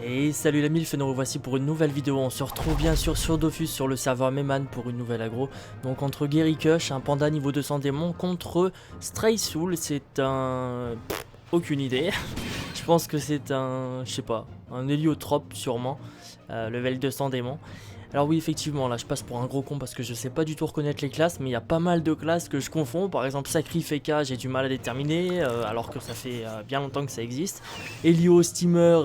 Et salut la MILF, nous revoici pour une nouvelle vidéo. On se retrouve bien sûr sur Dofus sur le serveur Meyman pour une nouvelle aggro. Donc entre Gerikush, un panda niveau 200 démon, contre Straysoul. C'est un... aucune idée. Je pense que c'est un... je sais pas, un héliotrope sûrement. Level 200 démon. Alors oui, effectivement, là je passe pour un gros con parce que je sais pas du tout reconnaître les classes, mais il y a pas mal de classes que je confonds. Par exemple, Sacrifeka, j'ai du mal à déterminer, alors que ça fait bien longtemps que ça existe. Helio, Steamer,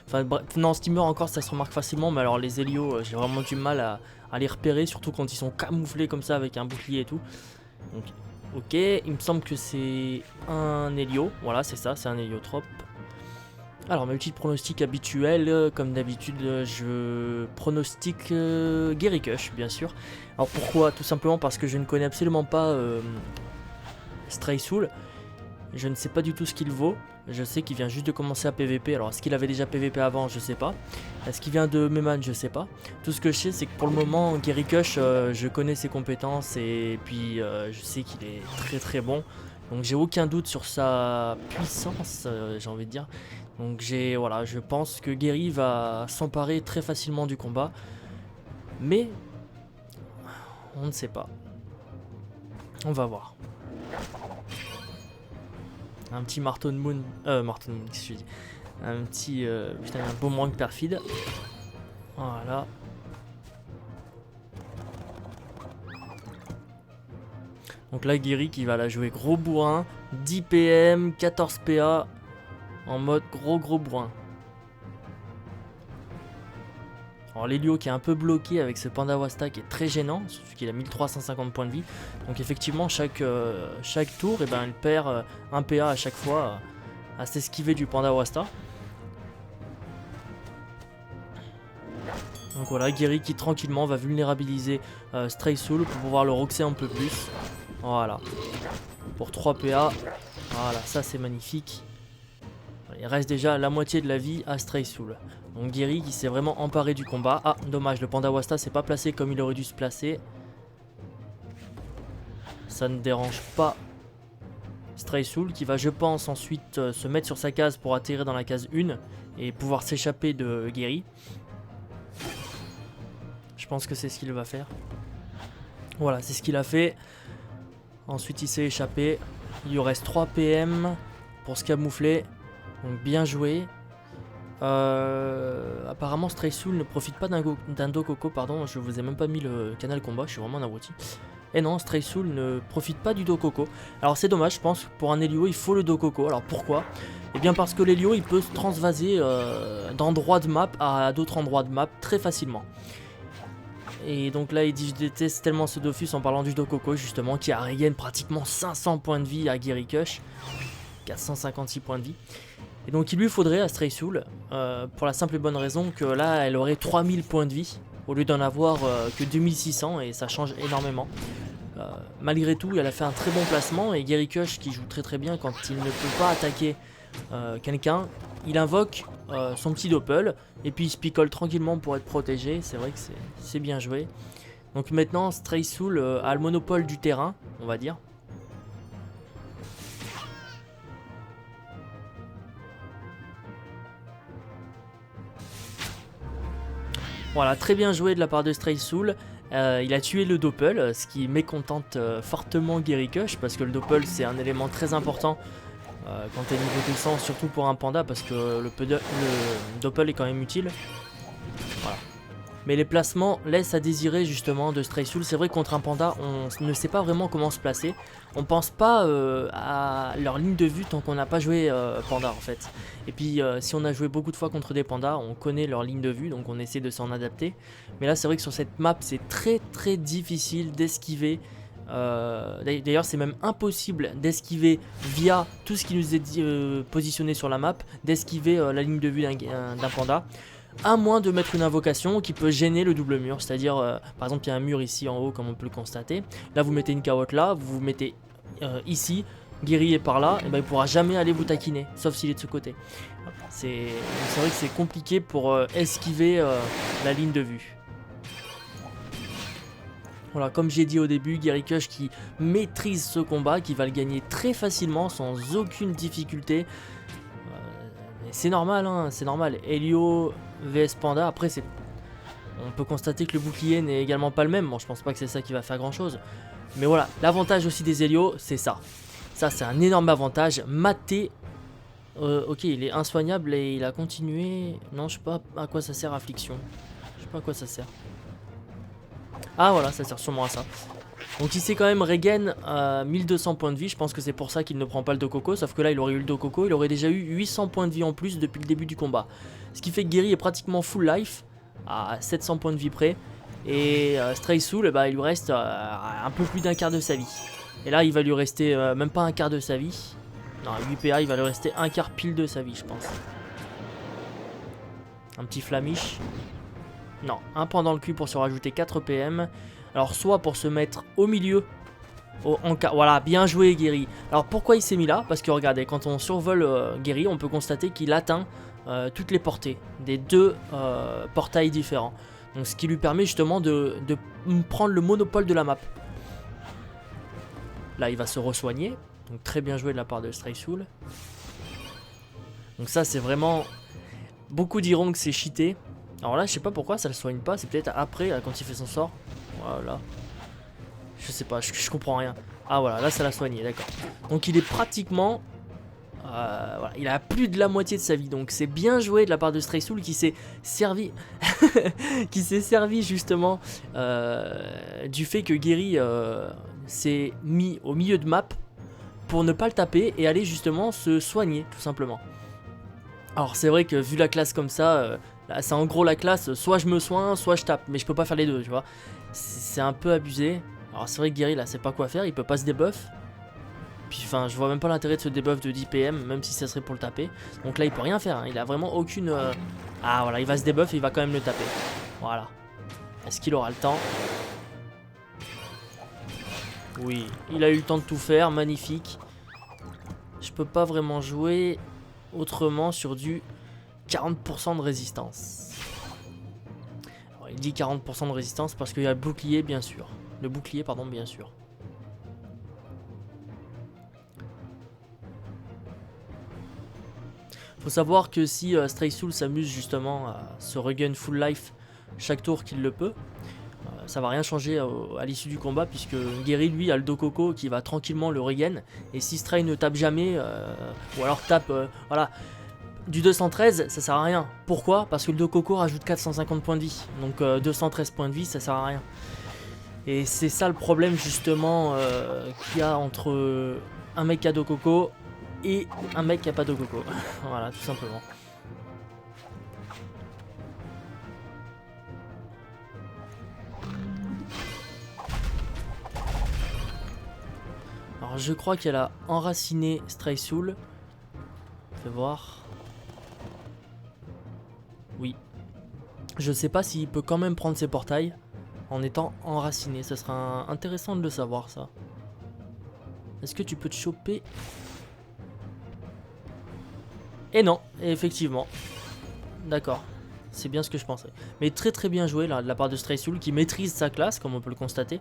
enfin bref, non, Steamer encore ça se remarque facilement, mais alors les Helio, j'ai vraiment du mal à les repérer, surtout quand ils sont camouflés comme ça avec un bouclier et tout. Donc, ok, il me semble que c'est un Helio, voilà, c'est ça, c'est un héliotrope. Alors mes petits pronostics habituels, comme d'habitude je pronostique Gerikush bien sûr. Alors pourquoi? Tout simplement parce que je ne connais absolument pas Straysoul. Je ne sais pas du tout ce qu'il vaut. Je sais qu'il vient juste de commencer à PVP. Alors est-ce qu'il avait déjà PVP avant? Je sais pas. Est-ce qu'il vient de Meyman? Je sais pas. Tout ce que je sais c'est que pour le moment Gerikush, je connais ses compétences et puis je sais qu'il est très très bon. Donc j'ai aucun doute sur sa puissance, j'ai envie de dire. Donc voilà, je pense que Geri va s'emparer très facilement du combat. Mais on ne sait pas. On va voir. Un petit Marton Moon. Marton Moon, qu'est-ce que je dis? Un petit. Putain, un boomerang perfide. Voilà. Donc là, Geri qui va la jouer gros bourrin. 10 PM, 14 PA. En mode gros bourrin. Alors l'Helio qui est un peu bloqué avec ce Panda Wasta qui est très gênant, surtout qu'il a 1350 points de vie. Donc effectivement chaque tour, et ben, elle perd un PA à chaque fois à s'esquiver du Panda Wasta. Donc voilà, Geri qui tranquillement va vulnérabiliser Straysoul pour pouvoir le roxer un peu plus. Voilà. Pour 3 PA. Voilà, ça c'est magnifique. Il reste déjà la moitié de la vie à Straysoul. Donc Geri qui s'est vraiment emparé du combat. Ah, dommage, le Panda Wasta s'est pas placé comme il aurait dû se placer. Ça ne dérange pas Straysoul qui va, je pense, ensuite se mettre sur sa case pour atterrir dans la case 1 et pouvoir s'échapper de Geri. Je pense que c'est ce qu'il va faire. Voilà, c'est ce qu'il a fait. Ensuite, il s'est échappé. Il lui reste 3 PM pour se camoufler. Donc bien joué. Apparemment Straysoul ne profite pas d'un Do Coco, pardon, je vous ai même pas mis le canal combat, je suis vraiment un abruti. Et non, Straysoul ne profite pas du Do Coco. Alors c'est dommage, je pense, pour un Helio il faut le Do Coco. Alors pourquoi? Eh bien parce que l'Helio il peut se transvaser d'endroits de map à d'autres endroits de map très facilement. Et donc là il dit je déteste tellement ce Dofus en parlant du Do Coco justement qui a regain pratiquement 500 points de vie à Gerikush. 456 points de vie. Et donc il lui faudrait à Straysoul, pour la simple et bonne raison que là elle aurait 3000 points de vie au lieu d'en avoir que 2600 et ça change énormément. Malgré tout elle a fait un très bon placement et Gerikush qui joue très bien quand il ne peut pas attaquer quelqu'un, il invoque son petit doppel et puis il se picole tranquillement pour être protégé, c'est vrai que c'est bien joué. Donc maintenant Straysoul a le monopole du terrain, on va dire. Voilà, très bien joué de la part de Straysoul. Il a tué le doppel, ce qui mécontente fortement Gerikush, parce que le doppel c'est un élément très important quand t'es niveau 200, surtout pour un panda, parce que le doppel est quand même utile. Voilà. Mais les placements laissent à désirer justement de Straysoul. C'est vrai que contre un panda, on ne sait pas vraiment comment se placer. On pense pas à leur ligne de vue tant qu'on n'a pas joué panda en fait. Et puis si on a joué beaucoup de fois contre des pandas, on connaît leur ligne de vue, donc on essaie de s'en adapter. Mais là c'est vrai que sur cette map c'est très difficile d'esquiver. D'ailleurs c'est même impossible d'esquiver via tout ce qui nous est positionné sur la map, d'esquiver la ligne de vue d'un panda. À moins de mettre une invocation qui peut gêner le double mur, c'est-à-dire par exemple il y a un mur ici en haut comme on peut le constater, là vous mettez une carotte là, vous vous mettez ici, Geri est par là, et ben il pourra jamais aller vous taquiner, sauf s'il est de ce côté. C'est vrai que c'est compliqué pour esquiver la ligne de vue. Voilà, comme j'ai dit au début, Gerikush qui maîtrise ce combat, qui va le gagner très facilement, sans aucune difficulté. c'est normal, hein, c'est normal. Helio vs Panda, après c'est... On peut constater que le bouclier n'est également pas le même. Bon, je pense pas que c'est ça qui va faire grand chose. Mais voilà, l'avantage aussi des Helio, c'est ça. Ça, c'est un énorme avantage. Maté, ok, il est insoignable et il a continué. Non, je sais pas à quoi ça sert, Affliction. Je sais pas à quoi ça sert. Ah, voilà, ça sert sûrement à ça. Donc, il s'est quand même regen 1200 points de vie. Je pense que c'est pour ça qu'il ne prend pas le Dokoko. Sauf que là, il aurait eu le Dokoko. Il aurait déjà eu 800 points de vie en plus depuis le début du combat. Ce qui fait que Gary est pratiquement full life, à 700 points de vie près. Et Stray Soul, bah, il lui reste un peu plus d'un quart de sa vie. Et là, il va lui rester même pas un quart de sa vie. Non, 8 PA, il va lui rester un quart pile de sa vie, je pense. Un petit flamiche. Non, un point dans le cul pour se rajouter 4 PM. Alors, soit pour se mettre au milieu. Voilà, bien joué, Gary. Alors, pourquoi il s'est mis là? Parce que regardez, quand on survole Gary, on peut constater qu'il atteint toutes les portées des deux portails différents. Donc, ce qui lui permet justement de prendre le monopole de la map. Là, il va se re-soigner. Donc, très bien joué de la part de Stray Soul. Donc, ça, c'est vraiment... Beaucoup diront que c'est cheaté. Alors là, je sais pas pourquoi ça le soigne pas. C'est peut-être après, quand il fait son sort. Voilà. Je sais pas, je comprends rien. Ah, voilà, là, ça l'a soigné, d'accord. Donc, il est pratiquement... voilà, il a plus de la moitié de sa vie. Donc, c'est bien joué de la part de Stray Soul qui s'est servi... qui s'est servi justement du fait que Gary s'est mis au milieu de map pour ne pas le taper et aller justement se soigner tout simplement. Alors c'est vrai que vu la classe comme ça, là c'est en gros la classe, soit je me soigne, soit je tape, mais je peux pas faire les deux, tu vois. C'est un peu abusé. Alors c'est vrai que Gary là sait pas quoi faire, il peut pas se debuff. Puis enfin je vois même pas l'intérêt de ce debuff de 10 PM, même si ça serait pour le taper. Donc là il peut rien faire, hein. Il a vraiment aucune... Ah voilà, il va se debuff et il va quand même le taper. Voilà. Est-ce qu'il aura le temps? Oui, il a eu le temps de tout faire, magnifique. Je peux pas vraiment jouer autrement sur du 40% de résistance. Alors, il dit 40% de résistance parce qu'il y a le bouclier, bien sûr. Le bouclier, pardon, bien sûr. Faut savoir que si Stray Soul s'amuse justement à se regen full life chaque tour qu'il le peut, ça va rien changer à l'issue du combat puisque Gary lui a le Dokoko qui va tranquillement le regen et si Stray ne tape jamais ou alors tape voilà du 213 ça sert à rien. Pourquoi? Parce que le Dokoko rajoute 450 points de vie donc 213 points de vie ça sert à rien et c'est ça le problème justement qu'il y a entre un mec qui a Dokoko et un mec qui a pas Dokoko. Voilà tout simplement. Alors je crois qu'elle a enraciné Stray Soul. Fais voir. Oui. Je sais pas s'il peut quand même prendre ses portails en étant enraciné. Ça sera intéressant de le savoir ça. Est-ce que tu peux te choper? Et non, effectivement. D'accord. C'est bien ce que je pensais. Mais très très bien joué là, de la part de Stray Soul qui maîtrise sa classe comme on peut le constater.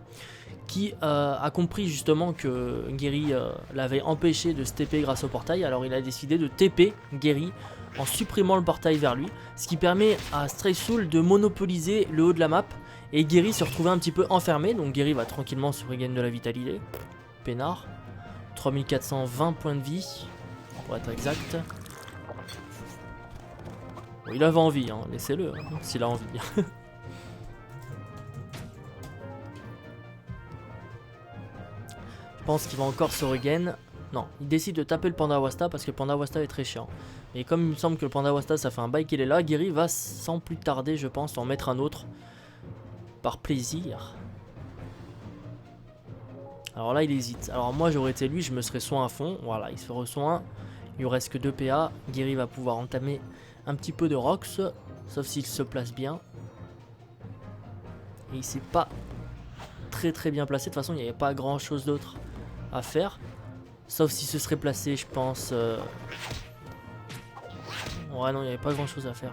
Qui a compris justement que Gary l'avait empêché de se TP grâce au portail. Alors il a décidé de TP Gary en supprimant le portail vers lui. Ce qui permet à Stray Soul de monopoliser le haut de la map. Et Gary se retrouver un petit peu enfermé. Donc Gary va tranquillement se regagne de la vitalité. Peinard. 3420 points de vie. Pour être exact. Bon, il avait envie, hein. Laissez-le hein, s'il a envie. Je pense qu'il va encore se regain. Non, il décide de taper le Panda Wasta parce que le Panda Wasta est très chiant. Et comme il me semble que le Panda Wasta ça fait un bail qu'il est là, Gary va sans plus tarder, je pense, en mettre un autre. Par plaisir. Alors là, il hésite. Alors moi, j'aurais été lui, je me serais soin à fond. Voilà, il se re-soin. Il lui reste que 2 PA. Gary va pouvoir entamer un petit peu de Rox. Sauf s'il se place bien. Et il s'est pas très bien placé. De toute façon, il n'y avait pas grand chose d'autre à faire. Sauf s'il se serait placé, je pense. Ouais, non, il n'y avait pas grand chose à faire.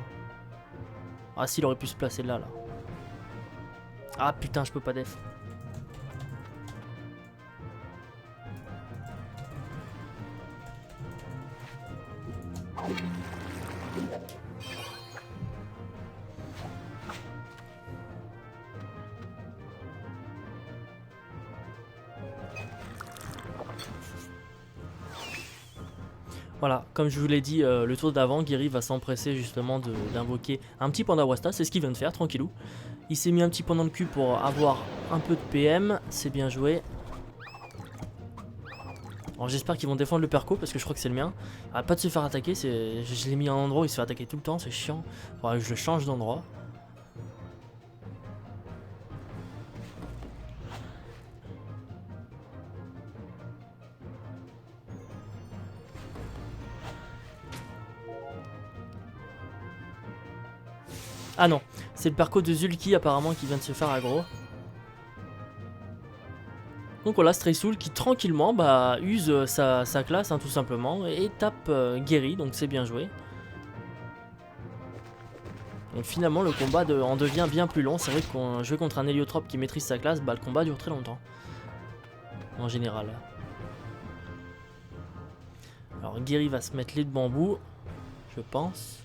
Ah, s'il aurait pu se placer là. Ah putain, je peux pas def. Voilà, comme je vous l'ai dit, le tour d'avant, Guéry va s'empresser justement d'invoquer un petit panda Wasta, c'est ce qu'il vient de faire, tranquillou. Il s'est mis un petit point dans le cul pour avoir un peu de PM, c'est bien joué. Alors j'espère qu'ils vont défendre le perco parce que je crois que c'est le mien. Arrête pas de se faire attaquer, je l'ai mis à un endroit où il se fait attaquer tout le temps, c'est chiant. Faudrait que je le change d'endroit. Ah non, c'est le perco de Zulki apparemment qui vient de se faire aggro. Donc voilà, Stray Soul qui tranquillement use sa classe hein, tout simplement et tape Guéry, donc c'est bien joué. Donc finalement le combat en devient bien plus long, c'est vrai que quand jouer contre un héliotrope qui maîtrise sa classe, le combat dure très longtemps. En général. Alors Guéry va se mettre les de bambou, je pense.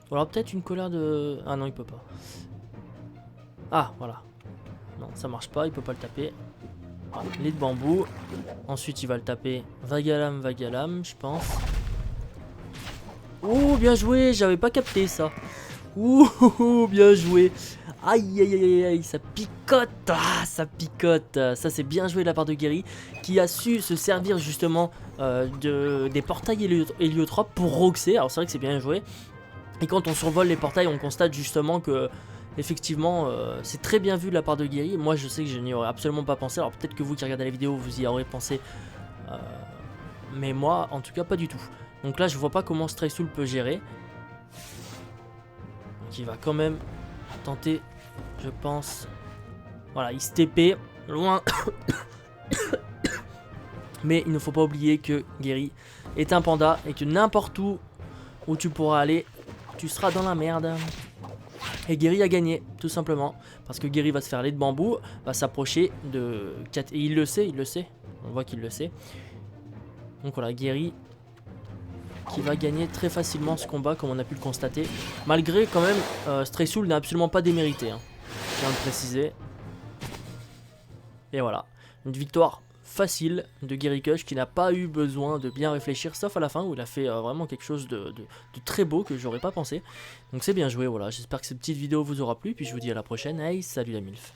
Ou alors peut-être une colère de... Ah non, il peut pas. Ah, voilà. Non, ça marche pas, il peut pas le taper. Voilà, les de bambou. Ensuite, il va le taper Vagalam, je pense. Oh, bien joué, j'avais pas capté ça. Ouh, bien joué. Aïe, aïe, aïe, aïe, ça picote. Ah, ça picote. Ça, c'est bien joué de la part de Guéry, qui a su se servir justement des portails héliotropes pour roxer. Alors, c'est vrai que c'est bien joué. Et quand on survole les portails, on constate justement que, effectivement, c'est très bien vu de la part de Guéry. Moi, je sais que je n'y aurais absolument pas pensé. Alors, peut-être que vous qui regardez la vidéo, vous y aurez pensé. Mais moi, en tout cas, pas du tout. Donc là, je vois pas comment Stray Soul peut gérer. Donc, il va quand même tenter, je pense. Voilà, il se TP loin. Mais il ne faut pas oublier que Guéry est un panda et que n'importe où tu pourras aller, tu seras dans la merde. Et Guéry a gagné, tout simplement. Parce que Guéry va se faire les de bambou, va s'approcher de 4... Et il le sait, On voit qu'il le sait. Donc voilà, Guéry qui va gagner très facilement ce combat, comme on a pu le constater. Malgré, quand même, Stray Soul n'a absolument pas démérité. Hein. Je viens de le préciser. Et voilà, une victoire facile de Guérycush qui n'a pas eu besoin de bien réfléchir, sauf à la fin où il a fait vraiment quelque chose de très beau que j'aurais pas pensé. Donc c'est bien joué, voilà, j'espère que cette petite vidéo vous aura plu, puis je vous dis à la prochaine, hey, salut la MILF.